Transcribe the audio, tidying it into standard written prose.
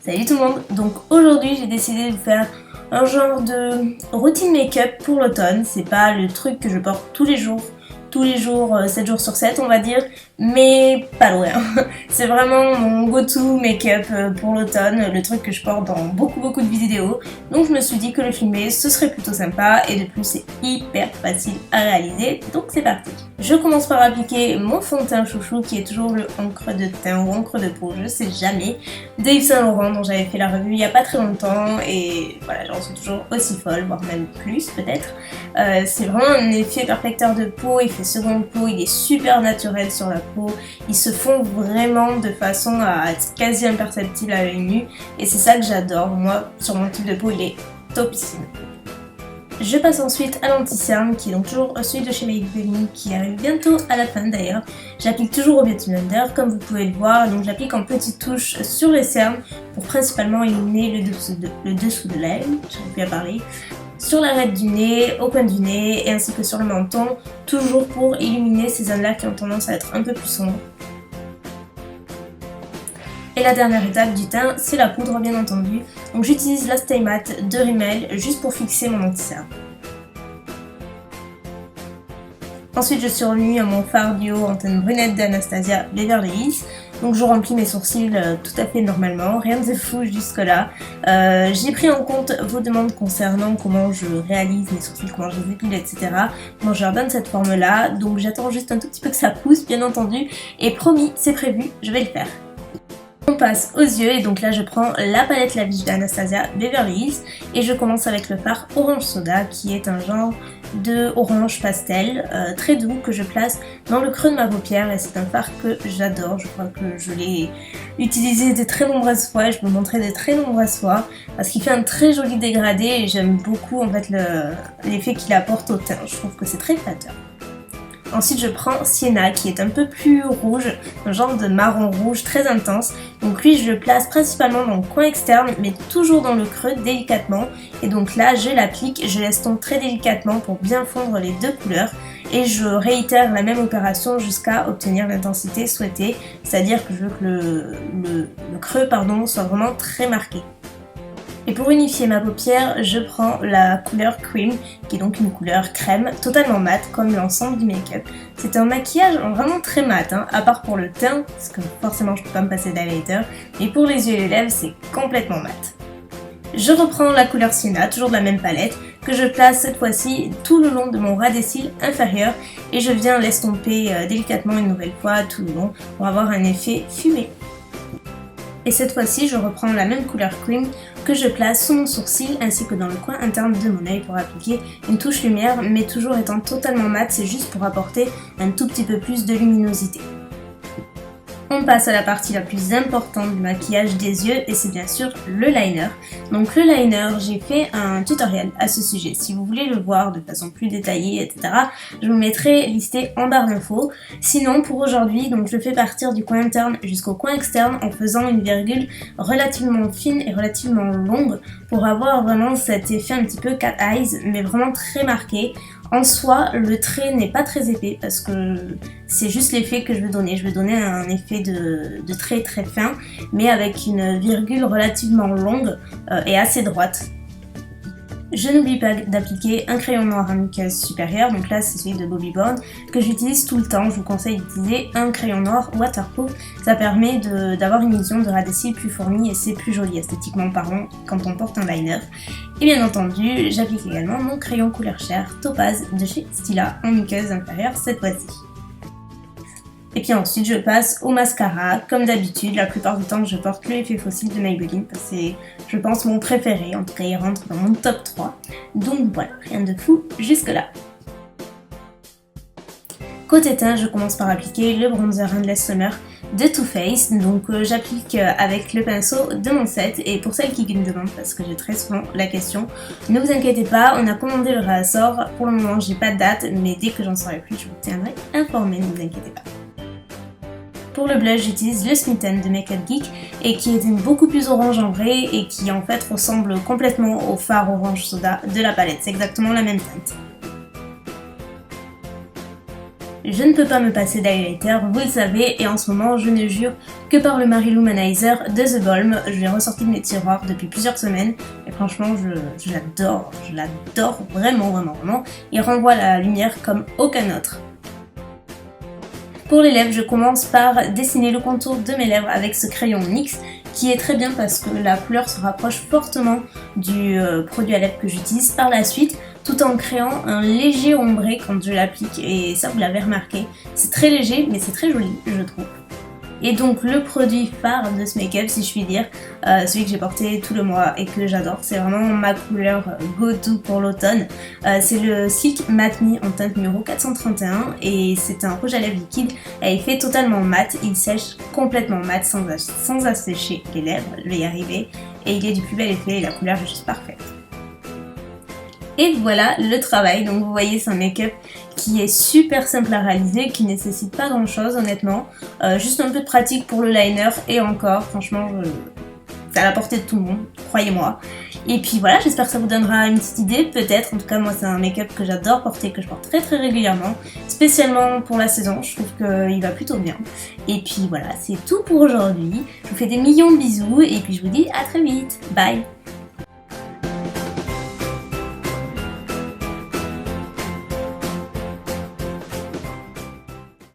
Salut tout le monde. Donc aujourd'hui j'ai décidé de faire un genre de routine make-up pour l'automne. C'est pas le truc que je porte tous les jours, 7 jours sur 7 on va dire, mais pas loin. C'est vraiment mon go-to make-up pour l'automne, le truc que je porte dans beaucoup de vidéos. Donc je me suis dit que le filmer ce serait plutôt sympa et de plus c'est hyper facile à réaliser, donc c'est parti. Je commence par appliquer mon fond de teint chouchou qui est toujours le encre de teint ou encre de peau, je sais jamais, de Yves Saint Laurent dont j'avais fait la revue il y a pas très longtemps et voilà, j'en suis toujours aussi folle, voire même plus peut-être. C'est vraiment un effet perfecteur de peau, effet seconde peau, il est super naturel sur la peau, il se fond vraiment de façon à être quasi imperceptible à l'œil nu et c'est ça que j'adore. Moi sur mon type de peau il est topissime. Je passe ensuite à l'anti-cerne qui est donc toujours celui de chez Maybelline qui arrive bientôt à la fin d'ailleurs. J'applique toujours au Beauty Blender comme vous pouvez le voir, donc j'applique en petites touches sur les cernes pour principalement éliminer le dessous de l'œil, j'arrive plus à parler, sur l'arête du nez, au coin du nez et ainsi que sur le menton, toujours pour illuminer ces zones-là qui ont tendance à être un peu plus sombres. Et la dernière étape du teint, c'est la poudre bien entendu. Donc j'utilise la Stay Matte de Rimmel juste pour fixer mon anti-cerne. Ensuite je surnuis à mon fard duo en teinte brunette d'Anastasia Beverly Hills. Donc je remplis mes sourcils tout à fait normalement, rien de fou jusque là. J'ai pris en compte vos demandes concernant comment je réalise mes sourcils, comment je les épile, etc. Moi je leur donne cette forme là, donc j'attends juste un tout petit peu que ça pousse bien entendu. Et promis, c'est prévu, je vais le faire. On passe aux yeux et donc là je prends la palette Lavish d'Anastasia Beverly Hills et je commence avec le fard Orange Soda qui est un genre de orange pastel très doux que je place dans le creux de ma paupière et c'est un fard que j'adore. Je crois que je l'ai utilisé de très nombreuses fois et je peux le montrer de très nombreuses fois parce qu'il fait un très joli dégradé et j'aime beaucoup en fait l'effet qu'il apporte au teint. Je trouve que c'est très flatteur. Ensuite je prends Sienna qui est un peu plus rouge, un genre de marron rouge très intense. Donc lui je le place principalement dans le coin externe mais toujours dans le creux délicatement. Et donc là je l'applique, je l'estompe très délicatement pour bien fondre les deux couleurs. Et je réitère la même opération jusqu'à obtenir l'intensité souhaitée. C'est-à-dire que je veux que le creux soit vraiment très marqué. Et pour unifier ma paupière, je prends la couleur Cream, qui est donc une couleur crème, totalement mat, comme l'ensemble du make-up. C'est un maquillage vraiment très mat, hein, à part pour le teint, parce que forcément je peux pas me passer d'highlighter, mais pour les yeux et les lèvres, c'est complètement mat. Je reprends la couleur Sienna, toujours de la même palette, que je place cette fois-ci tout le long de mon ras des cils inférieur, et je viens l'estomper délicatement une nouvelle fois tout le long, pour avoir un effet fumé. Et cette fois-ci, je reprends la même couleur Cream que je place sous mon sourcil ainsi que dans le coin interne de mon œil pour appliquer une touche lumière, mais toujours étant totalement mat, c'est juste pour apporter un tout petit peu plus de luminosité. On passe à la partie la plus importante du maquillage des yeux et c'est bien sûr le liner. Donc le liner, j'ai fait un tutoriel à ce sujet. Si vous voulez le voir de façon plus détaillée, etc., je vous mettrai listé en barre d'infos. Sinon pour aujourd'hui, donc je fais partir du coin interne jusqu'au coin externe en faisant une virgule relativement fine et relativement longue pour avoir vraiment cet effet un petit peu cat eyes, mais vraiment très marqué. En soi, le trait n'est pas très épais parce que c'est juste l'effet que je veux donner. Je veux donner un effet de trait très fin, mais avec une virgule relativement longue et assez droite. Je n'oublie pas d'appliquer un crayon noir à muqueuse supérieure, donc là c'est celui de Bobbi Brown que j'utilise tout le temps. Je vous conseille d'utiliser un crayon noir waterproof, ça permet d'avoir une illusion de ras des cils plus fournie et c'est plus joli esthétiquement parlant quand on porte un liner. Et bien entendu, j'applique également mon crayon couleur chair Topaz de chez Stila en muqueuse inférieure cette fois-ci. Et puis ensuite je passe au mascara, comme d'habitude, la plupart du temps je porte le effet fossile de Maybelline, parce que c'est je pense mon préféré, en tout cas il rentre dans mon top 3. Donc voilà, rien de fou jusque là. Côté teint, je commence par appliquer le bronzer Endless Summer de Too Faced, donc j'applique avec le pinceau de mon set et pour celles qui me demandent, parce que j'ai très souvent la question, ne vous inquiétez pas, on a commandé le réassort, pour le moment j'ai pas de date, mais dès que j'en saurai plus je vous tiendrai informé, ne vous inquiétez pas. Pour le blush, j'utilise le Smitten de Make Up Geek et qui est beaucoup plus orange en vrai et qui en fait ressemble complètement au fard Orange Soda de la palette. C'est exactement la même teinte. Je ne peux pas me passer d'highlighter, vous le savez, et en ce moment je ne jure que par le Mary Lou Manizer de The Balm. Je l'ai ressorti de mes tiroirs depuis plusieurs semaines et franchement je l'adore vraiment. Il renvoie la lumière comme aucun autre. Pour les lèvres, je commence par dessiner le contour de mes lèvres avec ce crayon NYX qui est très bien parce que la couleur se rapproche fortement du produit à lèvres que j'utilise par la suite, tout en créant un léger ombré quand je l'applique, et ça vous l'avez remarqué, c'est très léger mais c'est très joli je trouve. Et donc le produit phare de ce make-up, si je puis dire, celui que j'ai porté tout le mois et que j'adore, c'est vraiment ma couleur go-to pour l'automne. C'est le Silk Matte Me en teinte numéro 431 et c'est un rouge à lèvres liquide à effet totalement mat. Il sèche complètement mat sans assécher les lèvres, je vais y arriver. Et il est du plus bel effet et la couleur est juste parfaite. Et voilà le travail, donc vous voyez c'est un make-up qui est super simple à réaliser, qui nécessite pas grand chose honnêtement, juste un peu de pratique pour le liner et encore, franchement c'est à la portée de tout le monde, croyez-moi. Et puis voilà, j'espère que ça vous donnera une petite idée, peut-être, en tout cas moi c'est un make-up que j'adore porter, que je porte très régulièrement, spécialement pour la saison, je trouve qu'il va plutôt bien. Et puis voilà, c'est tout pour aujourd'hui, je vous fais des millions de bisous et puis je vous dis à très vite, bye.